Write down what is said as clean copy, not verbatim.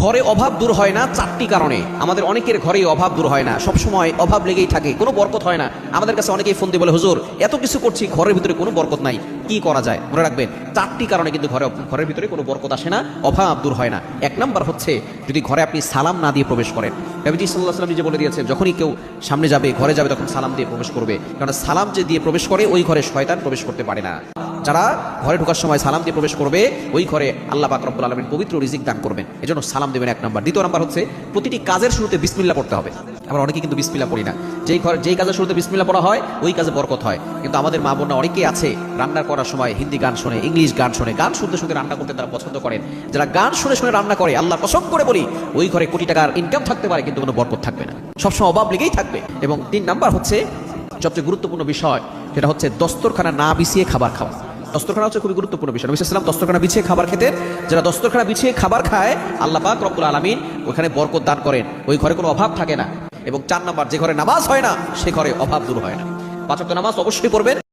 ঘরে অভাব দূর হয় না চারটি কারণে। আমাদের অনেকের ঘরেই অভাব দূর হয় না, সবসময় অভাব লেগেই থাকে, কোনো বরকত হয় না। আমাদের কাছে অনেকেই ফোন দিয়ে বলে, হুজুর এত কিছু করছি, ঘরের ভিতরে কোনো বরকত নাই, কি করা যায়? মনে রাখবেন, চারটি কারণে কিন্তু ঘরের ভিতরে কোনো বরকত আসে না, অভাব দূর হয় না। এক নাম্বার হচ্ছে, যদি ঘরে আপনি সালাম না দিয়ে প্রবেশ করেন। নবীজি সাল্লাল্লাহু আলাইহি ওয়াসাল্লাম নিজে বলে দিয়েছেন, যখনই কেউ সামনে যাবে, ঘরে যাবে, তখন সালাম দিয়ে প্রবেশ করবে, কারণ সালাম যে দিয়ে প্রবেশ করে ওই ঘরে শয়তান প্রবেশ করতে পারে না। যারা ঘরে ঢোকার সময় সালাম দিয়ে প্রবেশ করবে, ওই ঘরে আল্লাহ পাক রব্বুল আলামিন পবিত্র রিজিক দান করবেন। এজন্য সালাম দেবেন, এক নাম্বার। দ্বিতীয় নাম্বার হচ্ছে, প্রতিটি কাজের শুরুতে বিসমিল্লাহ পড়তে হবে। আমরা অনেকে কিন্তু বিসমিল্লাহ পড়ি না। যেই কাজের শুরুতে বিসমিল্লাহ পড়া হয়, ওই কাজে বরকত হয়। কিন্তু আমাদের মা বোনরা অনেকেই আছে, রান্না করার সময় হিন্দি গান শোনে, ইংলিশ গান শোনে, গান শুনতে শুনতে রান্না করতে তারা পছন্দ করেন। যারা গান শুনে শুনে রান্না করে, আল্লাহ কসম করে বলি, ওই ঘরে কোটি টাকার ইনকাম থাকতে পারে, কিন্তু কোনো বরকত থাকবে না, সবসময় অভাব লেগেই থাকবে। এবং তিন নাম্বার হচ্ছে সবচেয়ে গুরুত্বপূর্ণ বিষয়, সেটা হচ্ছে দস্তরখানা না বিছিয়ে খাবার খাওয়া। দস্তরখানা হচ্ছে খুবই গুরুত্বপূর্ণ বিষয়। নবী সাল্লাল্লাহু আলাইহি ওয়াসাল্লাম দস্তরখানা বিছিয়ে খাবার খেতেন। যারা দস্তরখানা বিছিয়ে খাবার খায়, আল্লাহ পাক রব্বুল আলামিন ওখানে বরকত দান করেন, ওই ঘরে কোনো অভাব থাকে না। এবং চার নাম্বার, যে ঘরে নামাজ হয় না, সে ঘরে অভাব দূর হয় না। 5 ওয়াক্ত নামাজ অবশ্যই পড়বেন।